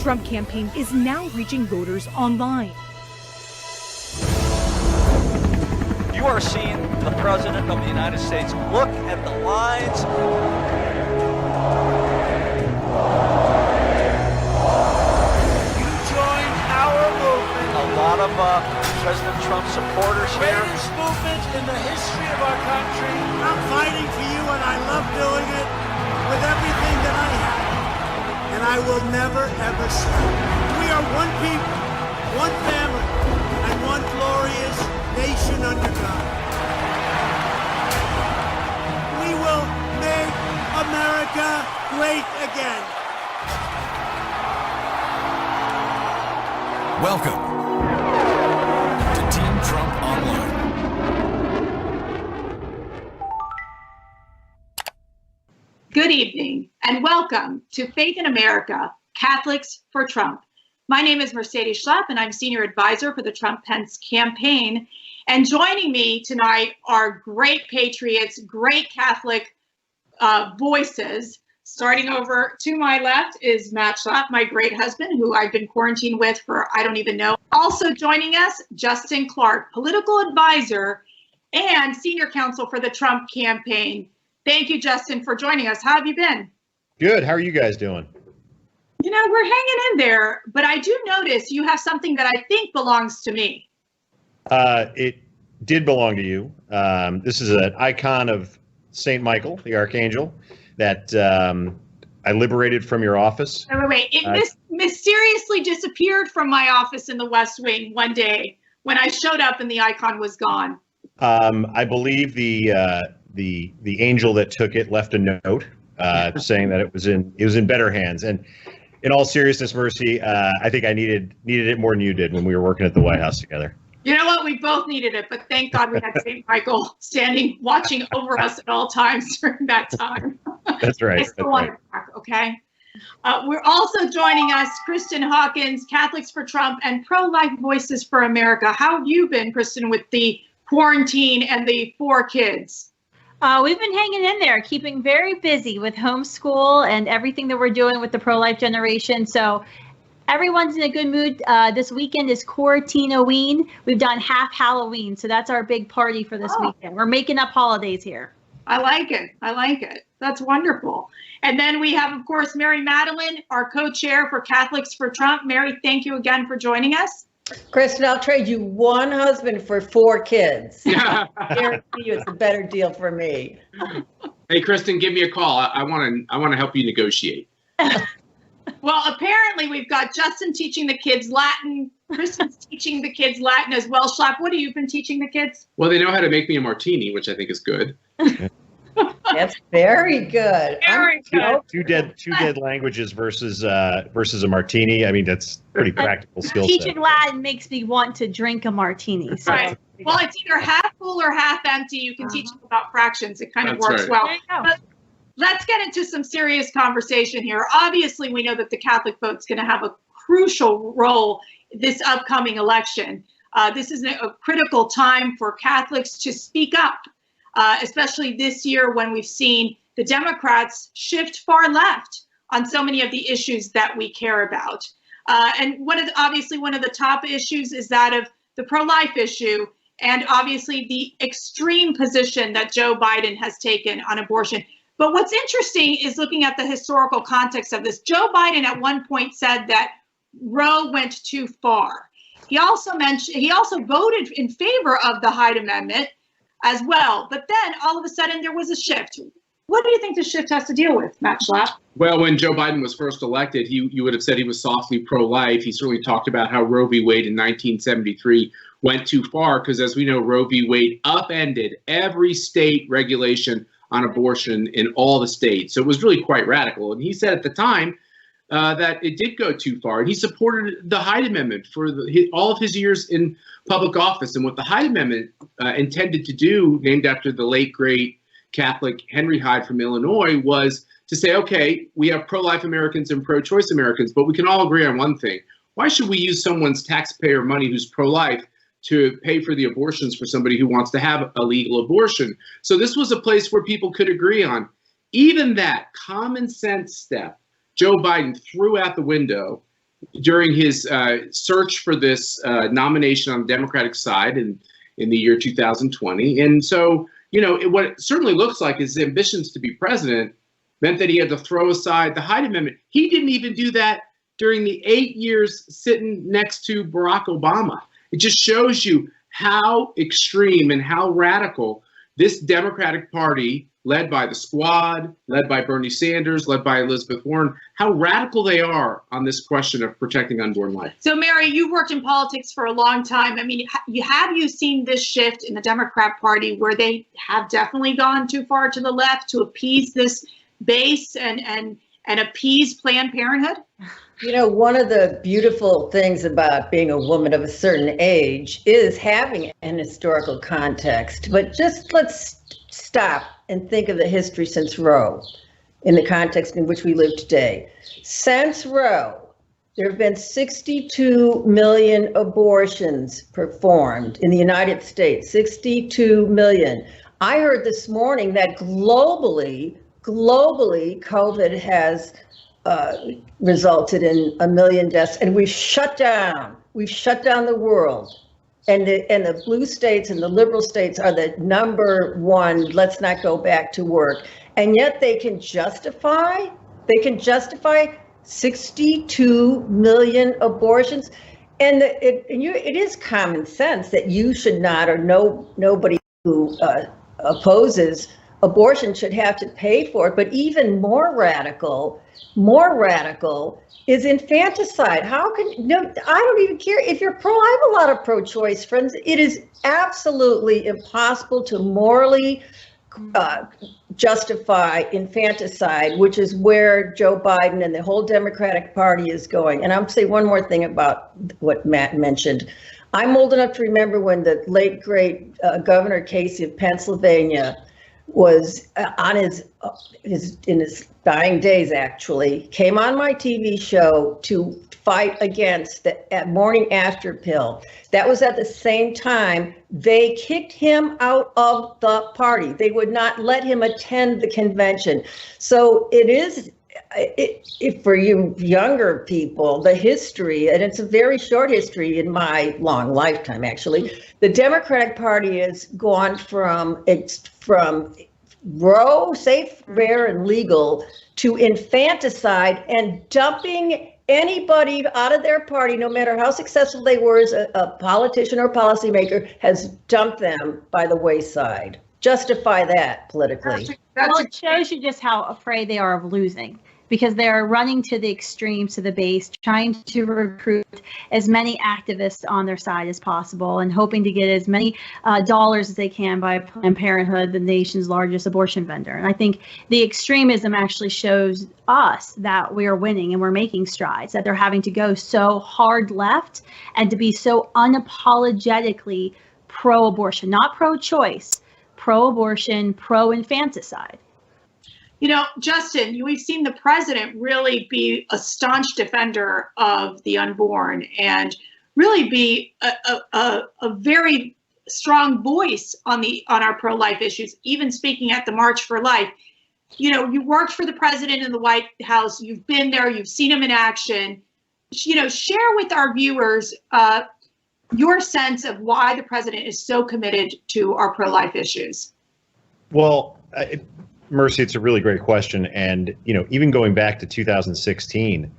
Trump campaign is now reaching voters online. You are seeing the President of the United States. Look at the lines. You joined our movement. A lot of President Trump supporters here. Greatest movement in the history of our country. I'm fighting for you, and I love doing it with everything that I have. And I will never, ever stop. We are one people, one family, and one glorious nation under God. We will make America great again. Welcome to Team Trump Online. Good evening and welcome to Faith in America, Catholics for Trump. My name is Mercedes Schlapp and I'm Senior Advisor for the Trump-Pence campaign. And joining me tonight are great patriots, great Catholic voices. Starting over to my left is Matt Schlapp, my great husband, who I've been quarantined with for I don't even know. Also joining us, Justin Clark, political advisor and senior counsel for the Trump campaign. Thank you, Justin, for joining us. How have you been? Good. How are you guys doing? You know, we're hanging in there, but I do notice you have something that I think belongs to me. It did belong to you. This is an icon of St. Michael, the Archangel, that I liberated from your office. Wait. It mysteriously disappeared from my office in the West Wing one day when I showed up and the icon was gone. I believe the angel that took it left a note saying that it was in better hands. And in all seriousness, Mercy, I think I needed it more than you did when we were working at the White House together. You know what? We both needed it, but thank God we had St. Michael watching over us at all times during that time. That's right. I still want it back, okay? We're also joining us, Kristen Hawkins, Catholics for Trump and Pro-Life Voices for America. How have you been, Kristen, with the quarantine and the 4 kids? We've been hanging in there, keeping very busy with homeschool and everything that we're doing with the pro-life generation. So everyone's in a good mood. This weekend is Quarantine-oween. We've done half Halloween, so that's our big party for this weekend. We're making up holidays here. I like it. That's wonderful. And then we have, of course, Mary Matalin, our co-chair for Catholics for Trump. Mary, thank you again for joining us. Kristen, I'll trade you one husband for 4 kids. I guarantee you it's a better deal for me. Hey, Kristen, give me a call. I want to help you negotiate. Well, apparently we've got Justin teaching the kids Latin. Kristen's teaching the kids Latin as well. Schlapp, what have you been teaching the kids? Well, they know how to make me a martini, which I think is good. That's very good. Very good. Two dead languages versus a martini. I mean, that's pretty practical skill set. Teaching Latin makes me want to drink a martini. So. Right. Well, it's either half full or half empty. You can teach them about fractions. It kind of works well. There you go. But let's get into some serious conversation here. Obviously, we know that the Catholic vote's going to have a crucial role this upcoming election. This is a critical time for Catholics to speak up. Especially this year when we've seen the Democrats shift far left on so many of the issues that we care about. And one of the top issues is that of the pro-life issue, and obviously the extreme position that Joe Biden has taken on abortion. But what's interesting is looking at the historical context of this. Joe Biden at one point said that Roe went too far. He also voted in favor of the Hyde Amendment as well. But then all of a sudden there was a shift. What do you think the shift has to deal with, Matt Schlapp? Well, when Joe Biden was first elected, you would have said he was softly pro-life. He certainly talked about how Roe v. Wade in 1973 went too far because, as we know, Roe v. Wade upended every state regulation on abortion in all the states. So it was really quite radical. And he said at the time that it did go too far. And he supported the Hyde Amendment for all of his years in public office. And what the Hyde Amendment intended to do, named after the late, great Catholic Henry Hyde from Illinois, was to say, okay, we have pro-life Americans and pro-choice Americans, but we can all agree on one thing. Why should we use someone's taxpayer money who's pro-life to pay for the abortions for somebody who wants to have a legal abortion? So this was a place where people could agree on. Even that common sense step, Joe Biden threw out the window during his search for this nomination on the Democratic side in the year 2020. And so, what it certainly looks like his ambitions to be president meant that he had to throw aside the Hyde Amendment. He didn't even do that during the 8 years sitting next to Barack Obama. It just shows you how extreme and how radical this Democratic Party, led by the Squad, led by Bernie Sanders, led by Elizabeth Warren, how radical they are on this question of protecting unborn life. So, Mary, you've worked in politics for a long time. I mean, have you seen this shift in the Democrat Party where they have definitely gone too far to the left to appease this base and appease Planned Parenthood? One of the beautiful things about being a woman of a certain age is having an historical context. But just let's stop and think of the history since Roe in the context in which we live today. Since Roe, there have been 62 million abortions performed in the United States, 62 million. I heard this morning that globally, COVID has resulted in 1 million deaths, and we've shut down the world. And the blue states and the liberal states are the number one, let's not go back to work. And yet they can justify 62 million abortions. And it is common sense that you should not, or nobody who opposes abortion should have to pay for it. But even more radical is infanticide. I don't even care if you're pro. I have a lot of pro-choice friends. It is absolutely impossible to morally justify infanticide, which is where Joe Biden and the whole Democratic Party is going. And I'll say one more thing about what Matt mentioned. I'm old enough to remember when the late, great Governor Casey of Pennsylvania was on in his dying days, actually, came on my TV show to fight against the morning after pill. That was at the same time they kicked him out of the party. They would not let him attend the convention. So if for you younger people, the history, and it's a very short history in my long lifetime, actually, the Democratic Party has gone from Roe, safe, rare, and legal, to infanticide and dumping anybody out of their party, no matter how successful they were as a politician or policymaker, has dumped them by the wayside. Justify that politically. Well, it shows you just how afraid they are of losing, because they are running to the extremes, to the base, trying to recruit as many activists on their side as possible and hoping to get as many dollars as they can by Planned Parenthood, the nation's largest abortion vendor. And I think the extremism actually shows us that we are winning and we're making strides, that they're having to go so hard left and to be so unapologetically pro-abortion, not pro-choice, pro-abortion, pro-infanticide. Justin, we've seen the president really be a staunch defender of the unborn and really be a very strong voice on our pro-life issues, even speaking at the March for Life. You worked for the president in the White House. You've been there. You've seen him in action. Share with our viewers your sense of why the president is so committed to our pro-life issues. Well, Mercy, it's a really great question. And, even going back to 2016,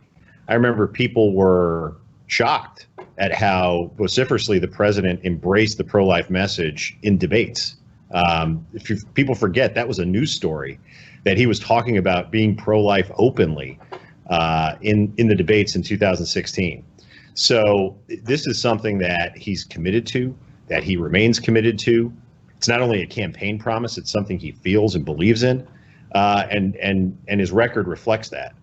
I remember people were shocked at how vociferously the president embraced the pro-life message in debates. If people forget, that was a news story that he was talking about being pro-life openly in the debates in 2016. So this is something that he's committed to, that he remains committed to. It's not only a campaign promise, it's something he feels and believes in, and his record reflects that.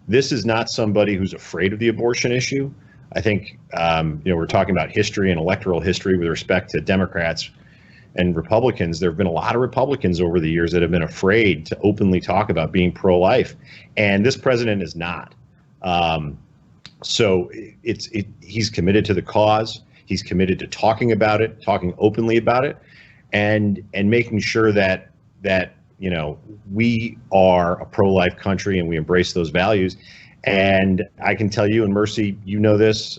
This is not somebody who's afraid of the abortion issue. I think, we're talking about history and electoral history with respect to Democrats and Republicans. There have been a lot of Republicans over the years that have been afraid to openly talk about being pro-life, and this president is not. So he's committed to the cause. He's committed to talking about it, talking openly about it, and making sure that we are a pro-life country and we embrace those values. And I can tell you, and Mercy, you know this,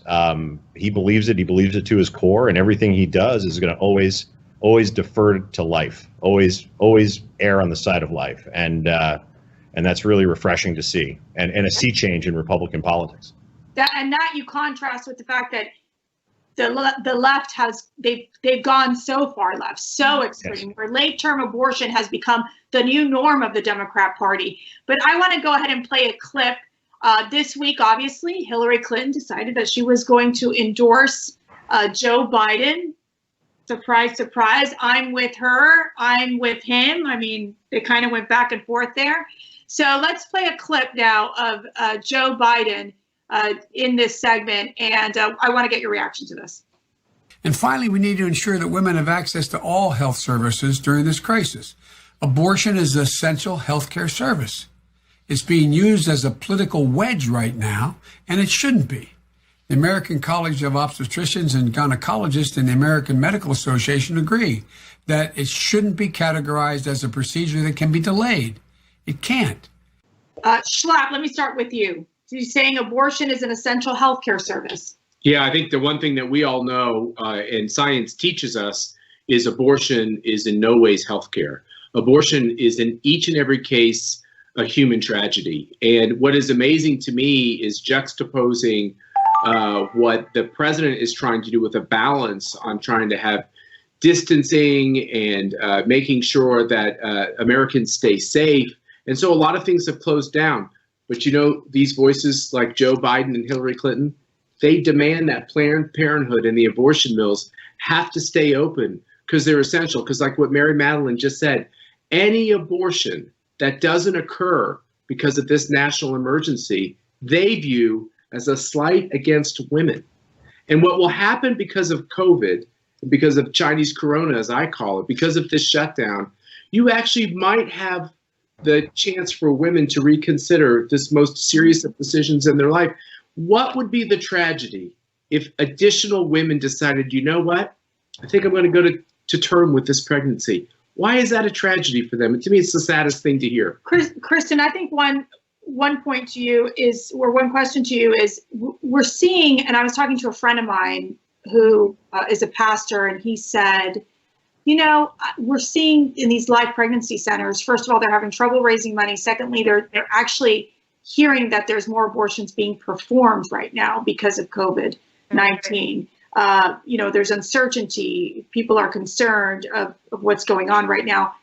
he believes it. He believes it to his core, and everything he does is going to always defer to life, always err on the side of life. And that's really refreshing to see, and a sea change in Republican politics. That you contrast with the fact that the left they've gone so far left, so extreme, yes, where late-term abortion has become the new norm of the Democrat Party. But I want to go ahead and play a clip. This week, obviously, Hillary Clinton decided that she was going to endorse Joe Biden. Surprise, surprise. I'm with her. I'm with him. I mean, they kind of went back and forth there. So let's play a clip now of Joe Biden in this segment, and I want to get your reaction to this. And finally, we need to ensure that women have access to all health services during this crisis. Abortion is an essential healthcare service. It's being used as a political wedge right now, and it shouldn't be. The American College of Obstetricians and Gynecologists and the American Medical Association agree that it shouldn't be categorized as a procedure that can be delayed. It can't. Schlapp, let me start with you. So you're saying abortion is an essential healthcare service? Yeah, I think the one thing that we all know and science teaches us is abortion is in no ways healthcare. Abortion is in each and every case a human tragedy. And what is amazing to me is juxtaposing what the president is trying to do with a balance on trying to have distancing and making sure that Americans stay safe. And so a lot of things have closed down. But you know, these voices like Joe Biden and Hillary Clinton, they demand that Planned Parenthood and the abortion mills have to stay open because they're essential. Because like what Mary Matalin just said, any abortion that doesn't occur because of this national emergency, they view as a slight against women. And what will happen because of COVID, because of Chinese corona, as I call it, because of this shutdown, you actually might have the chance for women to reconsider this most serious of decisions in their life. What would be the tragedy if additional women decided, you know what, I think I'm going to go to term with this pregnancy? Why is that a tragedy for them? And to me, it's the saddest thing to hear. Kristen, I think one point to you is, or one question to you is, we're seeing, and I was talking to a friend of mine who is a pastor, and he said, you know, we're seeing in these live pregnancy centers, first of all, they're having trouble raising money. Secondly, they're actually hearing that there's more abortions being performed right now because of COVID-19. You know, there's uncertainty. People are concerned of what's going on right now.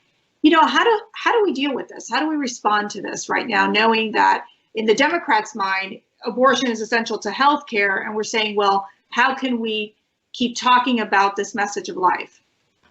You know, how do we deal with this? How do we respond to this right now, knowing that in the Democrats' mind, abortion is essential to health care, and we're saying, well, how can we keep talking about this message of life?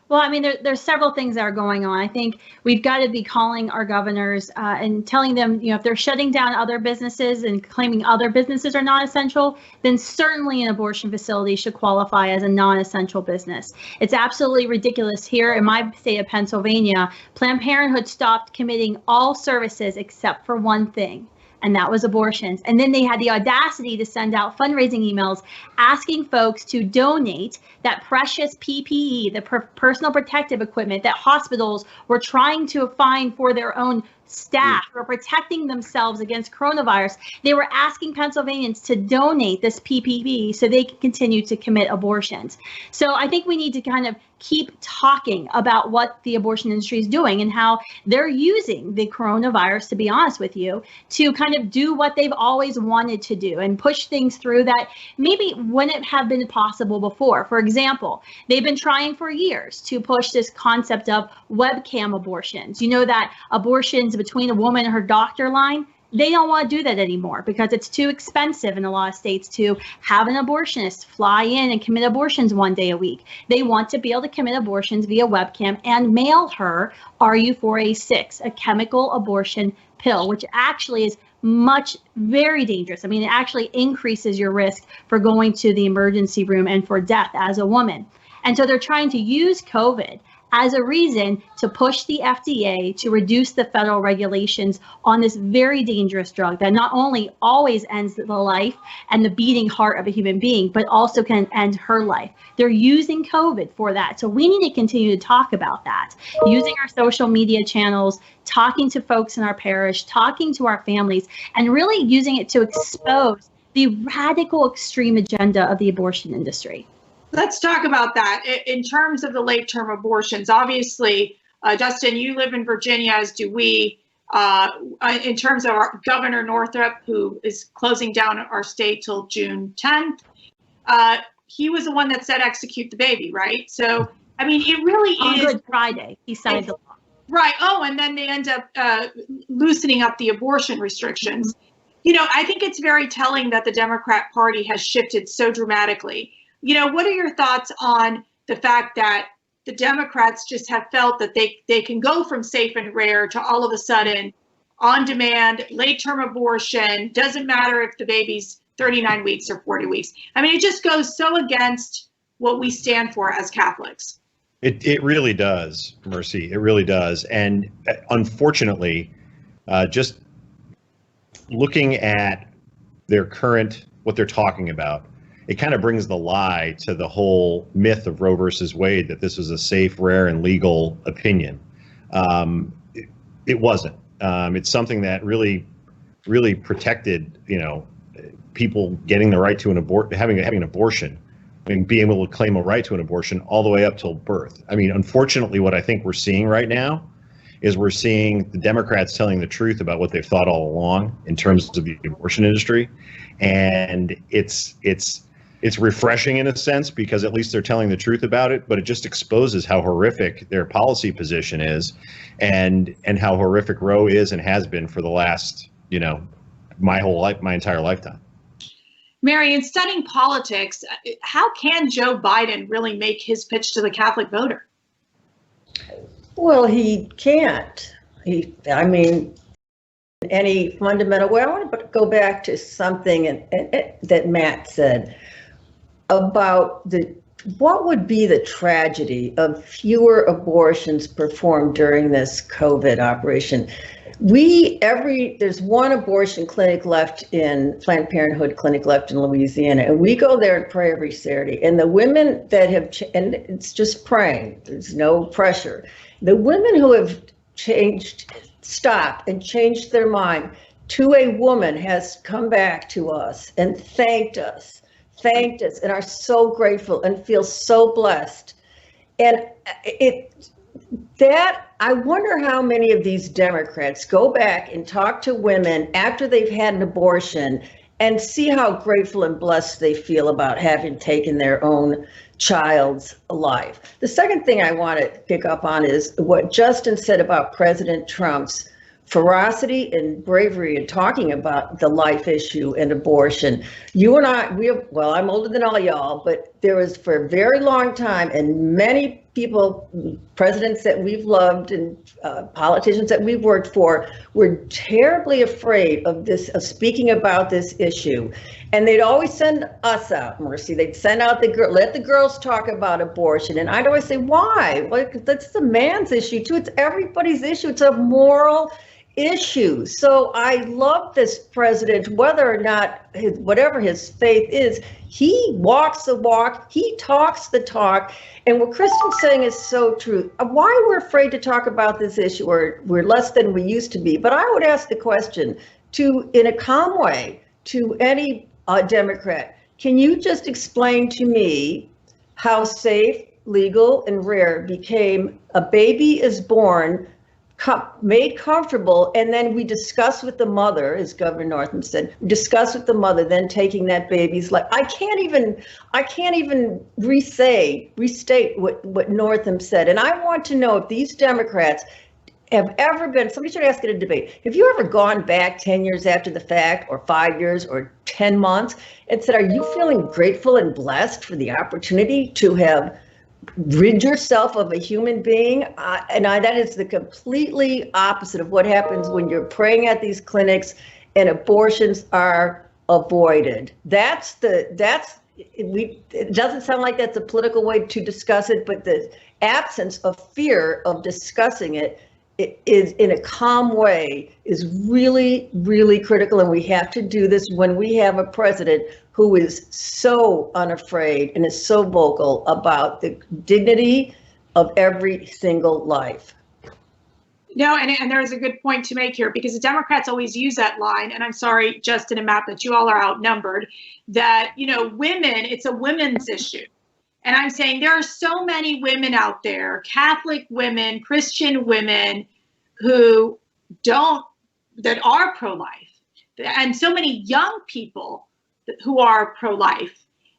Well, I mean, there's several things that are going on. I think we've got to be calling our governors and telling them, you know, if they're shutting down other businesses and claiming other businesses are not essential, then certainly an abortion facility should qualify as a non-essential business. It's absolutely ridiculous. Here in my state of Pennsylvania, Planned Parenthood stopped committing all services except for one thing, and that was abortions. And then they had the audacity to send out fundraising emails asking folks to donate that precious PPE, the personal protective equipment that hospitals were trying to find for their own staff who are protecting themselves against coronavirus. They were asking Pennsylvanians to donate this PPE so they can continue to commit abortions. So I think we need to kind of keep talking about what the abortion industry is doing and how they're using the coronavirus, to be honest with you, to kind of do what they've always wanted to do and push things through that maybe wouldn't have been possible before. For example, they've been trying for years to push this concept of webcam abortions. You know, that abortions between a woman and her doctor line, they don't want to do that anymore because it's too expensive in a lot of states to have an abortionist fly in and commit abortions one day a week. They want to be able to commit abortions via webcam and mail her RU486, a chemical abortion pill, which actually is very dangerous. I mean, it actually increases your risk for going to the emergency room and for death as a woman. And so they're trying to use COVID as a reason to push the FDA to reduce the federal regulations on this very dangerous drug that not only always ends the life and the beating heart of a human being, but also can end her life. They're using COVID for that. So we need to continue to talk about that, using our social media channels, talking to folks in our parish, talking to our families, and really using it to expose the radical extreme agenda of the abortion industry. Let's talk about that. In terms of the late-term abortions, obviously, Justin, you live in Virginia, as do we. In terms of our Governor Northrop, who is closing down our state till June 10th, he was the one that said execute the baby, right? So, I mean, it really is. On Good Friday, he signed the law. Right. Oh, and then they end up loosening up the abortion restrictions. You know, I think it's very telling that the Democrat Party has shifted so dramatically. You know, what are your thoughts on the fact that the Democrats just have felt that they can go from safe and rare to all of a sudden on demand, late-term abortion, doesn't matter if the baby's 39 weeks or 40 weeks. I mean, it just goes so against what we stand for as Catholics. It really does, Mercy. It really does. And unfortunately, just looking at their current, what they're talking about, it kind of brings the lie to the whole myth of Roe versus Wade, that this was a safe, rare, and legal opinion. It wasn't. It's something that really protected, people getting the right to having an abortion, and being able to claim a right to an abortion all the way up till birth. I mean, unfortunately, what I think we're seeing right now is we're seeing the Democrats telling the truth about what they've thought all along in terms of the abortion industry, and it's refreshing in a sense, because at least they're telling the truth about it, but it just exposes how horrific their policy position is, and how horrific Roe is and has been for the last, my whole life, my entire lifetime. Mary, in studying politics, how can Joe Biden really make his pitch to the Catholic voter? Well, he can't. Any fundamental way. I want to go back to something that Matt said about what would be the tragedy of fewer abortions performed during this COVID operation. There's one abortion clinic left in Planned Parenthood clinic left in Louisiana, and we go there and pray every Saturday. And the women that have, and it's just praying, there's no pressure. The women who have stopped and changed their mind to a woman has come back to us and thanked us and are so grateful and feel so blessed. And I wonder how many of these Democrats go back and talk to women after they've had an abortion and see how grateful and blessed they feel about having taken their own child's life. The second thing I want to pick up on is what Justin said about President Trump's ferocity and bravery in talking about the life issue and abortion. You and I, I'm older than all y'all, but there was for a very long time, and many people, presidents that we've loved and politicians that we've worked for, were terribly afraid of speaking about this issue. And they'd always send us out, Mercy. They'd send out let the girls talk about abortion. And I'd always say, why? Well, that's the man's issue too. It's everybody's issue. It's a moral issue. So I love this president, whether or not whatever his faith is, he walks the walk, he talks the talk. And what Kristen's saying is so true. Why we're afraid to talk about this issue, or we're less than we used to be. But I would ask the question in a calm way to any Democrat, can you just explain to me how safe, legal, and rare became a baby is born, made comfortable, and then we discuss with the mother, as Governor Northam said, we discuss with the mother, then taking that baby's life. I can't even restate what Northam said. And I want to know if these Democrats have ever been, somebody should ask at a debate, have you ever gone back 10 years after the fact, or 5 years, or 10 months, and said, are you feeling grateful and blessed for the opportunity to have rid yourself of a human being? That is the completely opposite of what happens when you're praying at these clinics and abortions are avoided. it doesn't sound like that's a political way to discuss it, but the absence of fear of discussing it is in a calm way is really, really critical. And we have to do this when we have a president who is so unafraid and is so vocal about the dignity of every single life. No, and there's a good point to make here, because the Democrats always use that line, and I'm sorry, Justin and Matt, that you all are outnumbered, that, women, it's a women's issue. And I'm saying there are so many women out there, Catholic women, Christian women, that are pro-life, and so many young people who are pro-life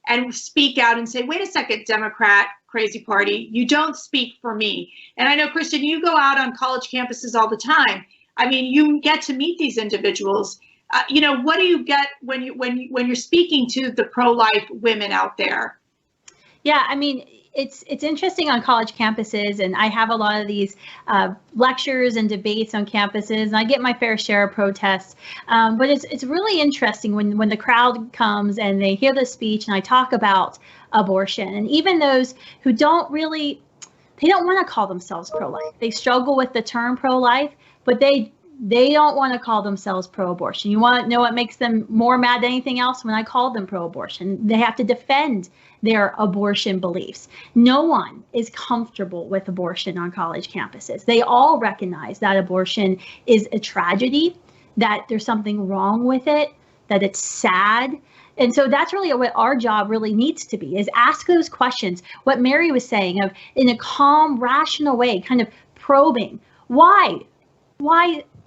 and speak out and say, wait a second, Democrat, crazy party, you don't speak for me. And I know, Christian, you go out on college campuses all the time. I mean, you get to meet these individuals. What do you get when you're speaking to the pro-life women out there? Yeah, I mean, it's interesting on college campuses, and I have a lot of these lectures and debates on campuses, and I get my fair share of protests. But it's really interesting when the crowd comes and they hear the speech and I talk about abortion, and even those who don't want to call themselves pro-life. They struggle with the term pro-life, but they don't want to call themselves pro-abortion. You want to know what makes them more mad than anything else? When I call them pro-abortion, they have to defend their abortion beliefs. No one is comfortable with abortion on college campuses. They all recognize that abortion is a tragedy, that there's something wrong with it, that it's sad. And so that's really what our job really needs to be, is ask those questions. What Mary was saying, of in a calm, rational way, kind of probing. Why,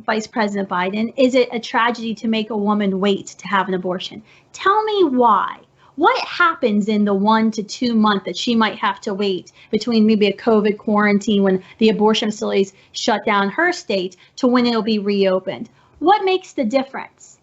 Vice President Biden, is it a tragedy to make a woman wait to have an abortion? Tell me why. What happens in the 1 to 2 months that she might have to wait between maybe a COVID quarantine when the abortion facilities shut down her state to when it'll be reopened? What makes the difference?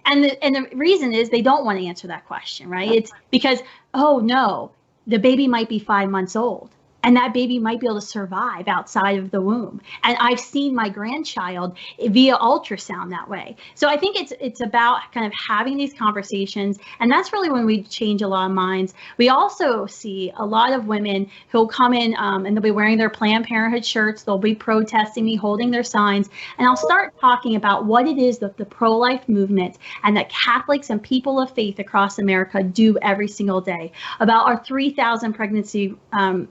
And the reason is they don't want to answer that question, right? It's because, oh no, the baby might be 5 months old, and that baby might be able to survive outside of the womb. And I've seen my grandchild via ultrasound that way. So I think it's about kind of having these conversations, and that's really when we change a lot of minds. We also see a lot of women who'll come in and they'll be wearing their Planned Parenthood shirts, they'll be protesting me, holding their signs, and I'll start talking about what it is that the pro-life movement and that Catholics and people of faith across America do every single day, about our 3,000 pregnancy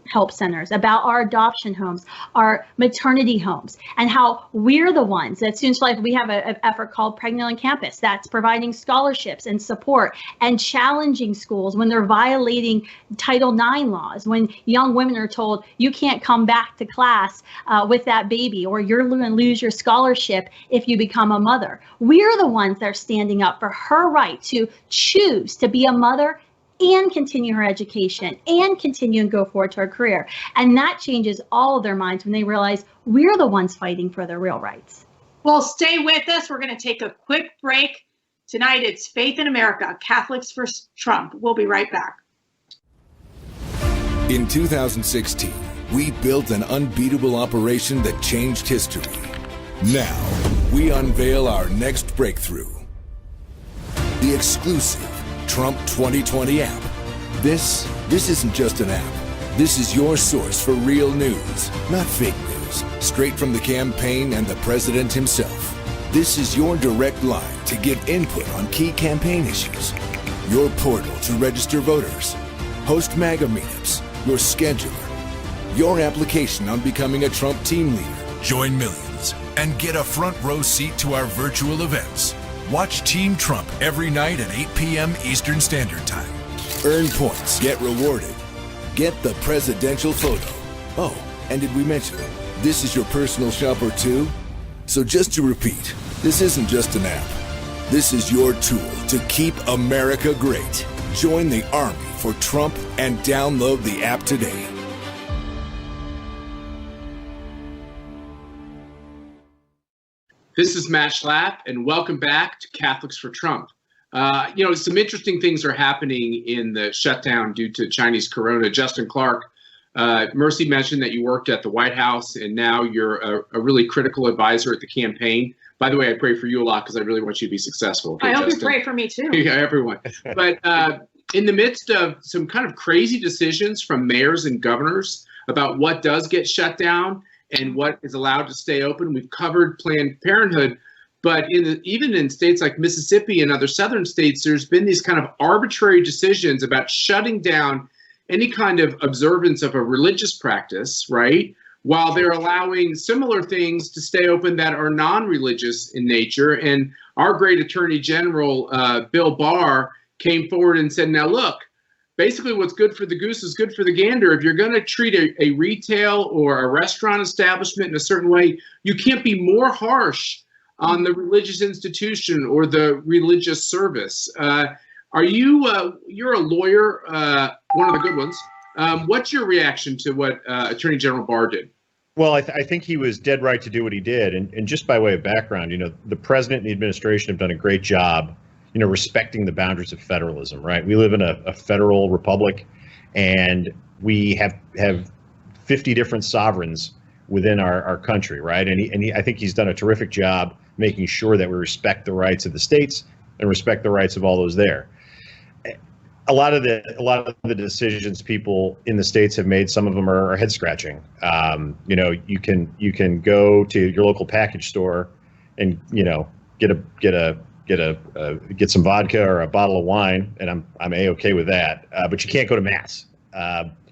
help centers, about our adoption homes, our maternity homes, and how we're the ones at Students for Life. We have an effort called Pregnant on Campus that's providing scholarships and support and challenging schools when they're violating Title IX laws, when young women are told you can't come back to class with that baby, or you're going to lose your scholarship if you become a mother. We're the ones that are standing up for her right to choose to be a mother and continue her education and continue and go forward to her career. And that changes all of their minds when they realize we're the ones fighting for their real rights. Well, stay with us. We're going to take a quick break. Tonight, it's Faith in America, Catholics for Trump. We'll be right back. In 2016, we built an unbeatable operation that changed history. Now, we unveil our next breakthrough. The exclusive Trump 2020 app. This isn't just an app. This is your source for real news, not fake news, straight from the campaign and the president himself. This is your direct line to give input on key campaign issues, your portal to register voters, host MAGA meetups, your scheduler, your application on becoming a Trump team leader. Join millions and get a front row seat to our virtual events. Watch Team Trump every night at 8 p.m. Eastern Standard Time. Earn points, get rewarded, get the presidential photo. Oh, and did we mention this is your personal shopper too? So just to repeat, this isn't just an app. This is your tool to keep America great. Join the Army for Trump and download the app today. This is Matt Schlapp, and welcome back to Catholics for Trump. Some interesting things are happening in the shutdown due to Chinese corona. Justin Clark, Mercy mentioned that you worked at the White House, and now you're a really critical advisor at the campaign. By the way, I pray for you a lot because I really want you to be successful. Okay, I hope Justin? you pray for me too. Yeah, everyone. But in the midst of some kind of crazy decisions from mayors and governors about what does get shut down and what is allowed to stay open. We've covered Planned Parenthood, but even in states like Mississippi and other southern states, there's been these kind of arbitrary decisions about shutting down any kind of observance of a religious practice, right? While they're allowing similar things to stay open that are non-religious in nature. And our great Attorney General, Bill Barr, came forward and said, now look, basically what's good for the goose is good for the gander. If you're going to treat a retail or a restaurant establishment in a certain way, you can't be more harsh on the religious institution or the religious service. You're a lawyer, one of the good ones. What's your reaction to what Attorney General Barr did? Well, I think he was dead right to do what he did. And just by way of background, the president and the administration have done a great job, respecting the boundaries of federalism, right? We live in a federal republic, and we have 50 different sovereigns within our country, right? And I think he's done a terrific job making sure that we respect the rights of the states and respect the rights of all those there. A lot of the decisions people in the states have made, some of them are head scratching. You can go to your local package store and get some vodka or a bottle of wine, and I'm A-okay with that. But you can't go to mass.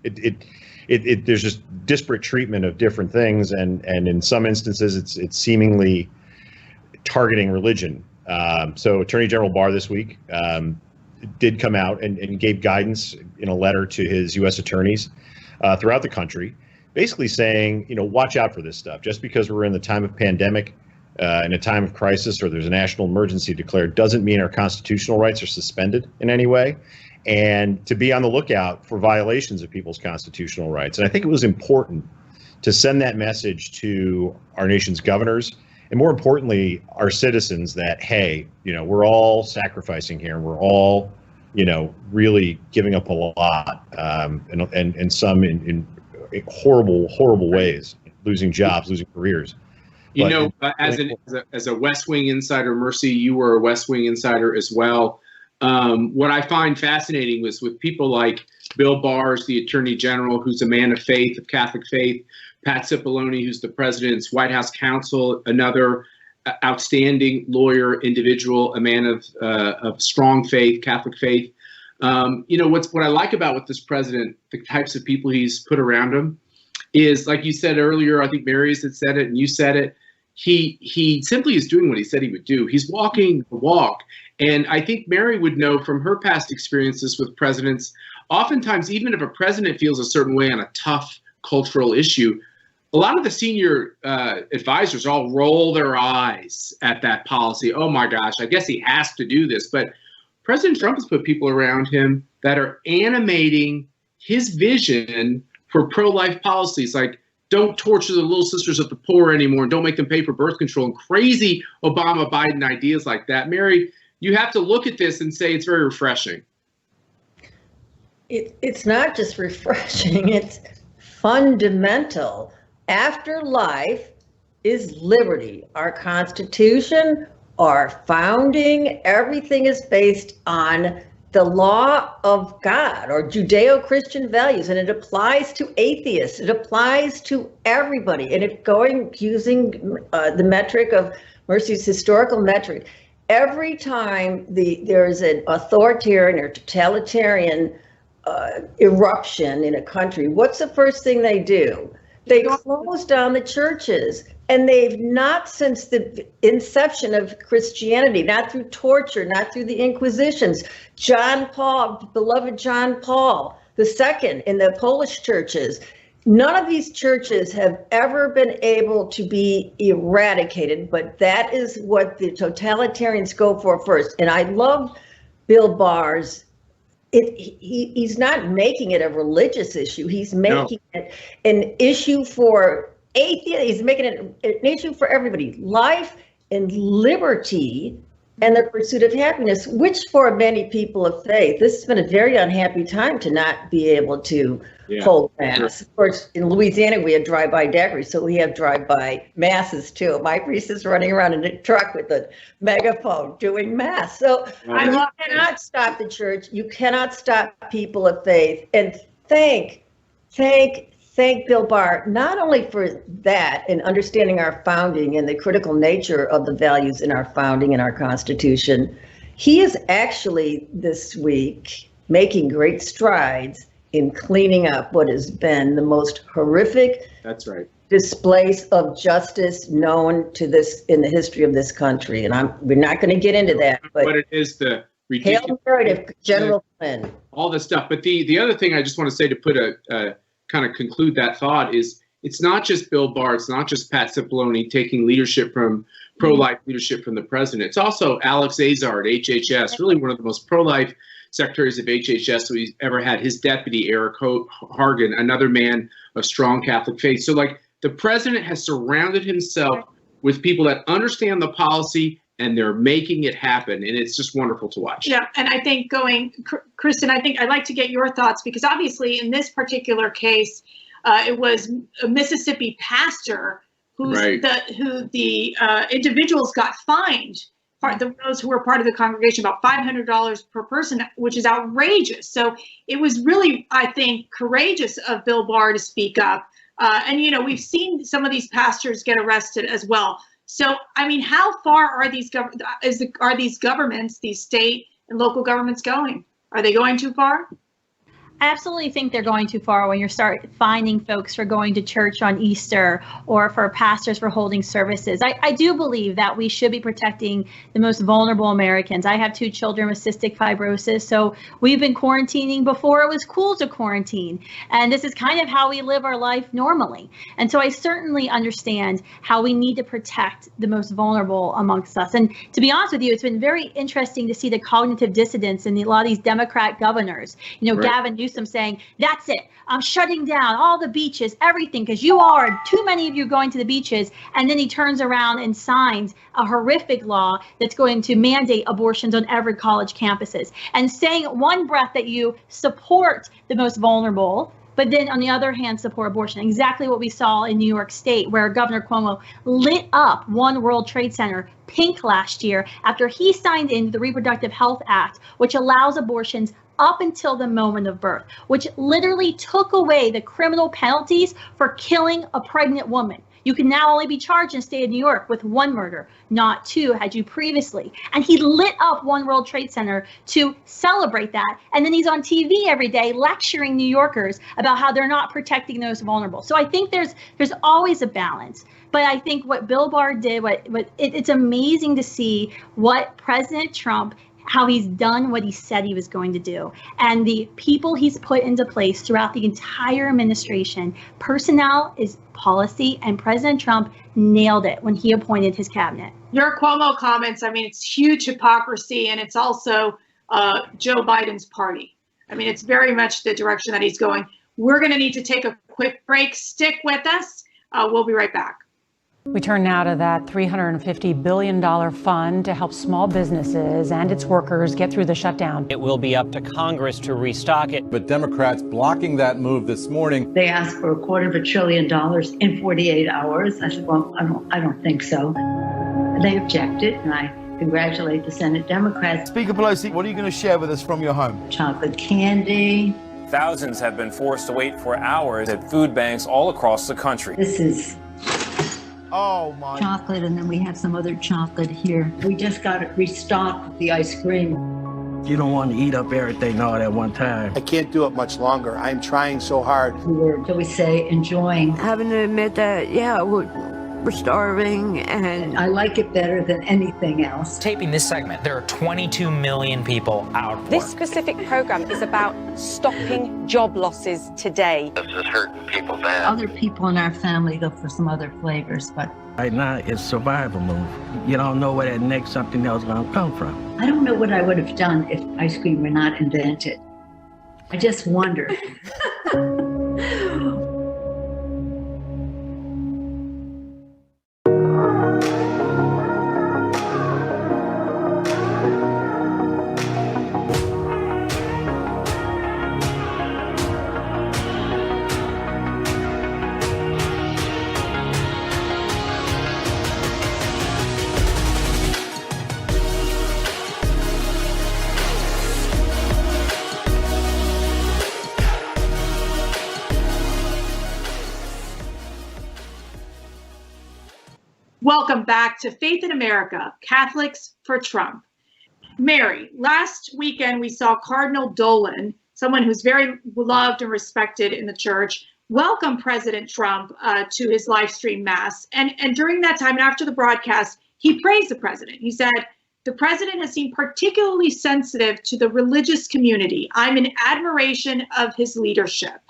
There's just disparate treatment of different things, and in some instances it's seemingly targeting religion. So Attorney General Barr this week did come out and gave guidance in a letter to his U.S. attorneys throughout the country, basically saying, watch out for this stuff. Just because we're in the time of pandemic, in a time of crisis, or there's a national emergency declared, doesn't mean our constitutional rights are suspended in any way, and to be on the lookout for violations of people's constitutional rights. And I think it was important to send that message to our nation's governors, and more importantly, our citizens, that, hey, we're all sacrificing here, and we're all, really giving up a lot, and some in horrible ways, losing jobs, losing careers. As a West Wing insider, Mercy, you were a West Wing insider as well. What I find fascinating was with people like Bill Barr, the Attorney General, who's a man of faith, of Catholic faith, Pat Cipollone, who's the president's White House counsel, another outstanding lawyer, individual, a man of strong faith, Catholic faith. What I like about with this president, the types of people he's put around him, is, like you said earlier, I think Mary's had said it and you said it, he simply is doing what he said he would do. He's walking the walk. And I think Mary would know from her past experiences with presidents, oftentimes, even if a president feels a certain way on a tough cultural issue, a lot of the senior advisors all roll their eyes at that policy. Oh my gosh, I guess he has to do this. But President Trump has put people around him that are animating his vision for pro-life policies, like don't torture the little sisters of the poor anymore, and don't make them pay for birth control, and crazy Obama Biden ideas like that. Mary, you have to look at this and say it's very refreshing. It's not just refreshing, it's fundamental. After life is liberty. Our Constitution, our founding, everything is based on the law of God, or Judeo-Christian values, and it applies to atheists. It applies to everybody. And using the metric of Mercy's historical metric, every time there is an authoritarian or totalitarian eruption in a country, what's the first thing they do? They close down the churches, and they've not, since the inception of Christianity, not through torture, not through the Inquisitions. John Paul, beloved John Paul II in the Polish churches, none of these churches have ever been able to be eradicated, but that is what the totalitarians go for first. And I love Bill Barr's. He's not making it a religious issue. He's making it an issue for atheists. He's making it an issue for everybody. Life and liberty and the pursuit of happiness, which for many people of faith, this has been a very unhappy time to not be able to hold mass. Of course, in Louisiana, we had drive-by daiquiris, so we have drive-by masses too. My priest is running around in a truck with a megaphone doing mass. So you cannot stop the church. You cannot stop people of faith. And thank Bill Barr, not only for that and understanding our founding and the critical nature of the values in our founding and our Constitution. He is actually this week making great strides in cleaning up what has been the most horrific displays of justice known to this in the history of this country. And we're not going to get into that, but it is the ridiculous Hail Mary of General Flynn. All this stuff. But the other thing I just want to say to put a kind of conclude that thought is it's not just Bill Barr, it's not just Pat Cipollone taking leadership from pro-life leadership from the president. It's also Alex Azar at HHS, really one of the most pro-life secretaries of HHS we've ever had. His deputy, Eric Hargan, another man of strong Catholic faith. So like the president has surrounded himself with people that understand the policy and they're making it happen. And it's just wonderful to watch. Yeah, and I think Kristen, I think I'd like to get your thoughts, because obviously in this particular case, it was a Mississippi pastor who the individuals got fined, those who were part of the congregation, about $500 per person, which is outrageous. So it was really, I think, courageous of Bill Barr to speak up. And, you know, we've seen some of these pastors get arrested as well. So, I mean, how far are these governments, these state and local governments going? Are they going too far? I absolutely think they're going too far when you start finding folks for going to church on Easter or for pastors for holding services. I do believe that we should be protecting the most vulnerable Americans. I have 2 children with cystic fibrosis, so we've been quarantining before it was cool to quarantine. And this is kind of how we live our life normally. And so I certainly understand how we need to protect the most vulnerable amongst us. And to be honest with you, it's been very interesting to see the cognitive dissonance in a lot of these Democrat governors. You know, Gavin Newsom saying, that's it, I'm shutting down all the beaches, everything, because you are too many of you going to the beaches. And then he turns around and signs a horrific law that's going to mandate abortions on every college campuses, and saying one breath that you support the most vulnerable, but then on the other hand, support abortion. Exactly what we saw in New York State, where Governor Cuomo lit up One World Trade Center pink last year after he signed into the Reproductive Health Act, which allows abortions up until the moment of birth, which literally took away the criminal penalties for killing a pregnant woman. You can now only be charged in the state of New York with 1 murder, not 2, had you previously. And he lit up One World Trade Center to celebrate that. And then he's on TV every day lecturing New Yorkers about how they're not protecting those vulnerable. So I think there's always a balance. But I think what Bill Barr did, it's amazing to see what President Trump, how he's done what he said he was going to do. And the people he's put into place throughout the entire administration, personnel is policy, and President Trump nailed it when he appointed his cabinet. Your Cuomo comments, I mean, it's huge hypocrisy, and it's also Joe Biden's party. I mean, it's very much the direction that he's going. We're going to need to take a quick break. Stick with us. We'll be right back. We turn now to that $350 billion fund to help small businesses and its workers get through the shutdown. It will be up to Congress to restock it. But Democrats blocking that move this morning. They asked for $250 billion in 48 hours. I said, well, I don't think so. They objected, and I congratulate the Senate Democrats. Speaker Pelosi, what are you going to share with us from your home? Chocolate candy. Thousands have been forced to wait for hours at food banks all across the country. This is my chocolate, and then we have some other chocolate here. We just got it restocked with the ice cream. You don't want to eat up everything all at one time. I can't do it much longer. I'm trying so hard. We were, shall we say, enjoying. Having to admit that, we're starving, and I like it better than anything else. Taping this segment, there are 22 million people out of work. This specific program is about stopping job losses today. This is hurting people bad. Other people in our family look for some other flavors, but right now it's survival move. You don't know where that next something else is going to come from. I don't know what I would have done if ice cream were not invented. I just wonder. Welcome back to Faith in America, Catholics for Trump. Mary, last weekend we saw Cardinal Dolan, someone who's very loved and respected in the church, welcome President Trump to his live stream mass. And during that time, and after the broadcast, he praised the president. He said, "The president has seemed particularly sensitive to the religious community. I'm in admiration of his leadership."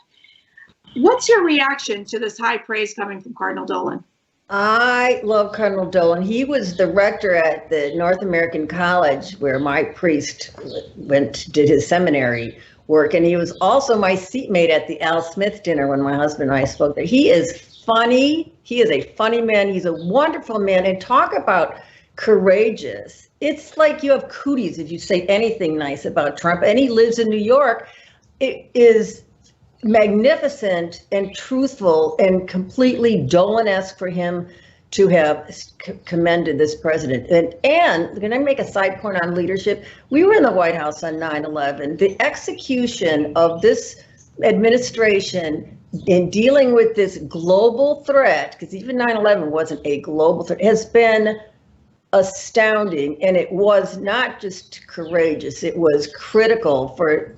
What's your reaction to this high praise coming from Cardinal Dolan? I love Cardinal Dolan. He was the rector at the North American College where my priest did his seminary work, and he was also my seatmate at the Al Smith dinner when my husband and I spoke there. He is funny. He is a funny man. He's a wonderful man. And talk about courageous. It's like you have cooties if you say anything nice about Trump. And he lives in New York. It is magnificent and truthful and completely Dolan-esque for him to have commended this president. And can I make a side point on leadership? We were in the White House on 9/11. The execution of this administration in dealing with this global threat, because even 9/11 wasn't a global threat, has been astounding. And it was not just courageous, it was critical for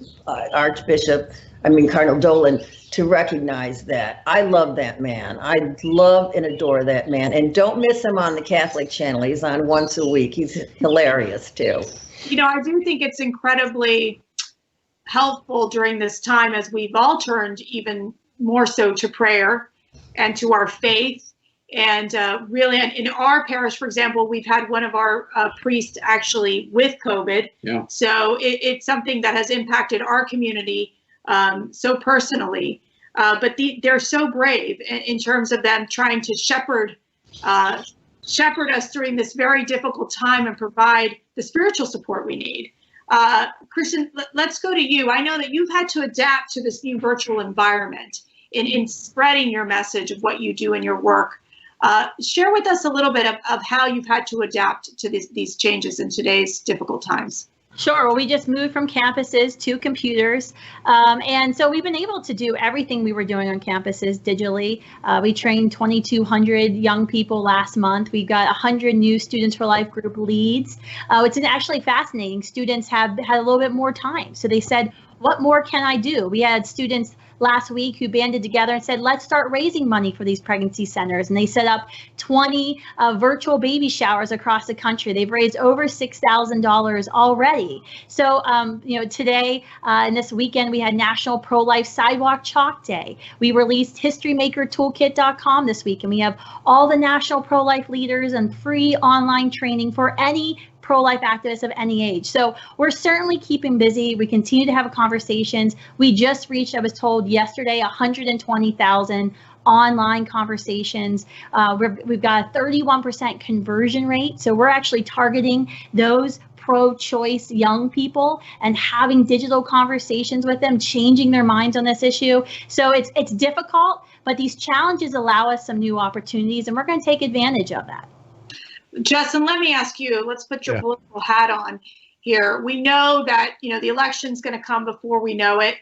Cardinal Dolan to recognize that. I love that man. I love and adore that man. And don't miss him on the Catholic channel. He's on once a week. He's hilarious too. You know, I do think it's incredibly helpful during this time as we've all turned even more so to prayer and to our faith. And really, in our parish, for example, we've had one of our priests actually with COVID. Yeah. So it's something that has impacted our community so personally, but they're so brave in terms of them trying to shepherd us during this very difficult time and provide the spiritual support we need. Christian, let's go to you. I know that you've had to adapt to this new virtual environment in spreading your message of what you do in your work. Share with us a little bit of how you've had to adapt to these changes in today's difficult times. Sure. Well, we just moved from campuses to computers. And so we've been able to do everything we were doing on campuses digitally. We trained 2,200 young people last month. We've got 100 new Students for Life group leads. It's actually fascinating. Students have had a little bit more time. So they said, what more can I do? We had students last week who banded together and said, let's start raising money for these pregnancy centers. And they set up 20 virtual baby showers across the country. They've raised over $6,000 already. So, today and this weekend, we had National Pro-Life Sidewalk Chalk Day. We released HistoryMakerToolkit.com this week, and we have all the national pro-life leaders and free online training for any pro-life activists of any age. So we're certainly keeping busy. We continue to have conversations. We just reached, I was told yesterday, 120,000 online conversations. We've got a 31% conversion rate. So we're actually targeting those pro-choice young people and having digital conversations with them, changing their minds on this issue. So it's difficult, but these challenges allow us some new opportunities, and we're going to take advantage of that. Justin, let me ask you, let's put your political hat on here. We know that, the election's going to come before we know it.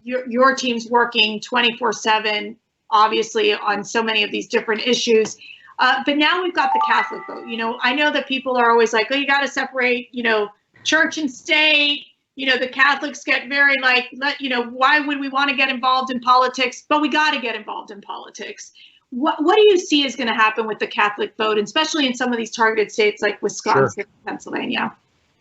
Your team's working 24/7, obviously, on so many of these different issues. But now we've got the Catholic vote. I know that people are always like, oh, you got to separate, church and state. The Catholics get very why would we want to get involved in politics? But we got to get involved in politics. What do you see is going to happen with the Catholic vote, especially in some of these targeted states like Wisconsin, and Pennsylvania?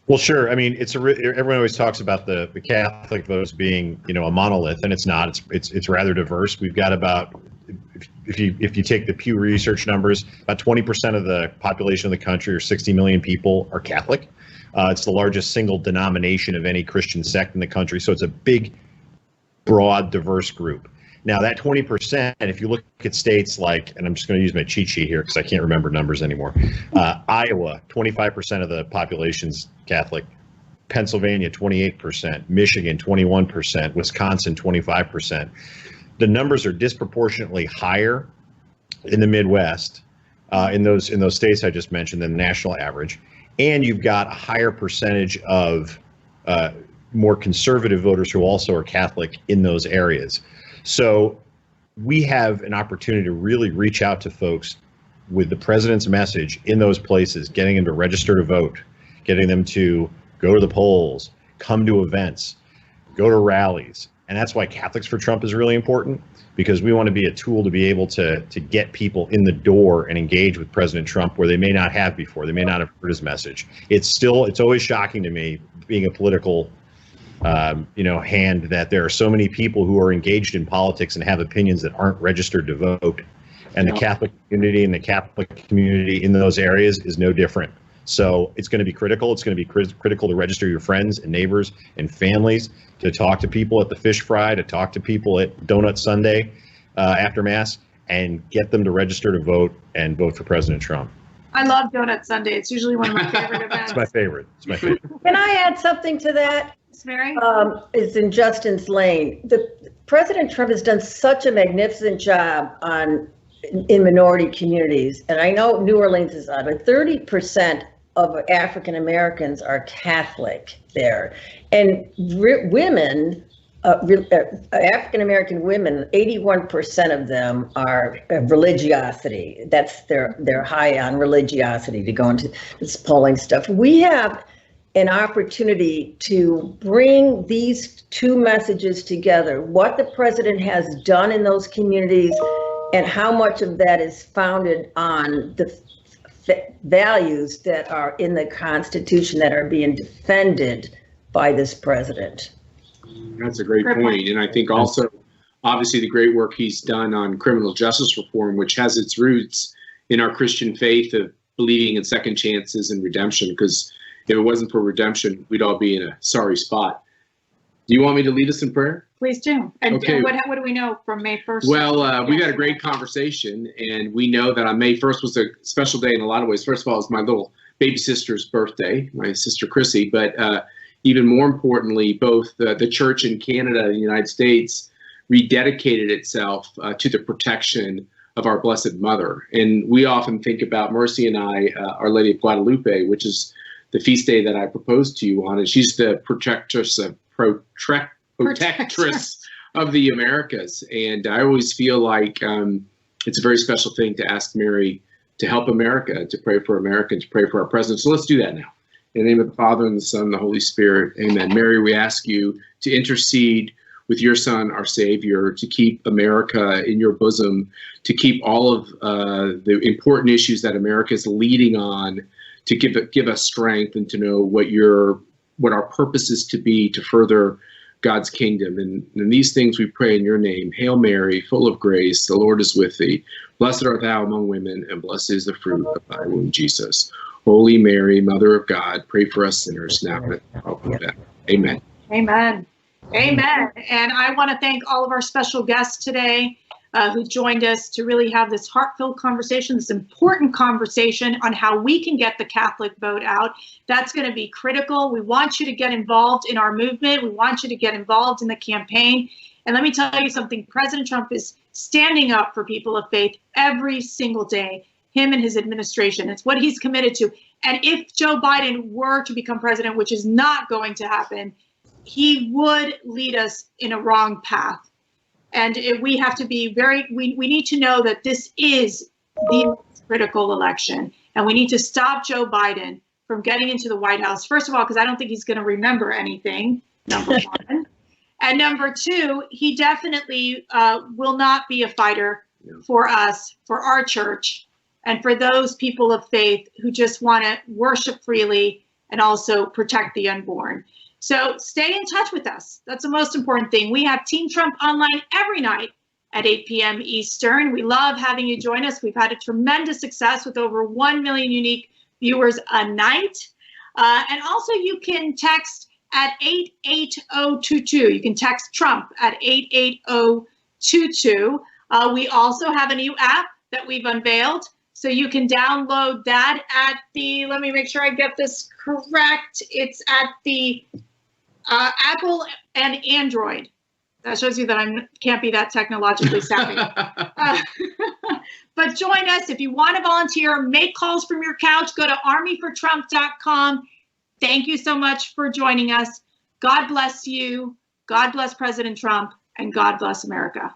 Well, sure. I mean, everyone always talks about the Catholic vote as being, a monolith, and it's not. It's rather diverse. We've got about, if you take the Pew Research numbers, about 20% of the population of the country, or 60 million people, are Catholic. It's the largest single denomination of any Christian sect in the country, so it's a big, broad, diverse group. Now, that 20%, if you look at states like, and I'm just going to use my cheat sheet here because I can't remember numbers anymore. Iowa, 25% of the population's Catholic. Pennsylvania, 28%. Michigan, 21%. Wisconsin, 25%. The numbers are disproportionately higher in the Midwest, in those states I just mentioned, than the national average. And you've got a higher percentage of more conservative voters who also are Catholic in those areas. So we have an opportunity to really reach out to folks with the president's message in those places, getting them to register to vote, getting them to go to the polls, come to events, go to rallies. And that's why Catholics for Trump is really important, because we want to be a tool to be able to get people in the door and engage with President Trump where they may not have before. They may not have heard his message. It's always shocking to me, being a political hand, that there are so many people who are engaged in politics and have opinions that aren't registered to vote. And the Catholic community in those areas is no different. So it's going to be critical. It's going to be critical to register your friends and neighbors and families, to talk to people at the fish fry, to talk to people at Donut Sunday after Mass, and get them to register to vote and vote for President Trump. I love Donut Sunday. It's usually one of my favorite events. It's my favorite. It's my favorite. Can I add something to that? It's very. It's in Justin's lane. President Trump has done such a magnificent job in minority communities, and I know New Orleans is on, but 30% of African Americans are Catholic there, and women, African American women, 81% of them are religiosity. That's they're high on religiosity, to go into this polling stuff. We have an opportunity to bring these two messages together: what the president has done in those communities, and how much of that is founded on the values that are in the Constitution that are being defended by this president. That's a great point. And I think also, obviously, the great work he's done on criminal justice reform, which has its roots in our Christian faith of believing in second chances and redemption, because if it wasn't for redemption, we'd all be in a sorry spot. Do you want me to lead us in prayer? Please do. And Okay. what do we know from May 1st? Well, we've had a great conversation, and we know that on May 1st was a special day in a lot of ways. First of all, it's my little baby sister's birthday, my sister Chrissy, but even more importantly, both the church in Canada and the United States rededicated itself to the protection of our Blessed Mother. And we often think about Mercy and I, Our Lady of Guadalupe, which is the feast day that I proposed to you on, and she's the protectress of of the Americas. And I always feel like it's a very special thing to ask Mary to help America, to pray for America, and to pray for our president. So let's do that now. In the name of the Father, and the Son, and the Holy Spirit, amen. Mary, we ask you to intercede with your Son, our Savior, to keep America in your bosom, to keep all of the important issues that America is leading on, to give us strength and to know what our purpose is to be, to further God's kingdom. And these things we pray in your name. Hail Mary, full of grace, the Lord is with thee. Blessed art thou among women, and blessed is the fruit of thy womb, Jesus. Holy Mary, Mother of God, pray for us sinners now and at the hour of death. Amen. Amen. Amen. And I want to thank all of our special guests today who joined us to really have this heartfelt conversation, this important conversation on how we can get the Catholic vote out. That's going to be critical. We want you to get involved in our movement. We want you to get involved in the campaign. And let me tell you something, President Trump is standing up for people of faith every single day, him and his administration. It's what he's committed to. And if Joe Biden were to become president, which is not going to happen, he would lead us in a wrong path. And we have to be we need to know that this is the critical election. And we need to stop Joe Biden from getting into the White House. First of all, because I don't think he's going to remember anything, number one. And number two, he definitely will not be a fighter for us, for our church, and for those people of faith who just want to worship freely and also protect the unborn. So stay in touch with us. That's the most important thing. We have Team Trump online every night at 8 p.m. Eastern. We love having you join us. We've had a tremendous success with over 1 million unique viewers a night. And also you can text at 88022. You can text Trump at 88022. We also have a new app that we've unveiled. So you can download that at the, let me make sure I get this correct. It's at the Apple and Android. That shows you that I can't be that technologically savvy. But join us if you want to volunteer, make calls from your couch, go to armyfortrump.com. Thank you so much for joining us. God bless you. God bless President Trump, and God bless America.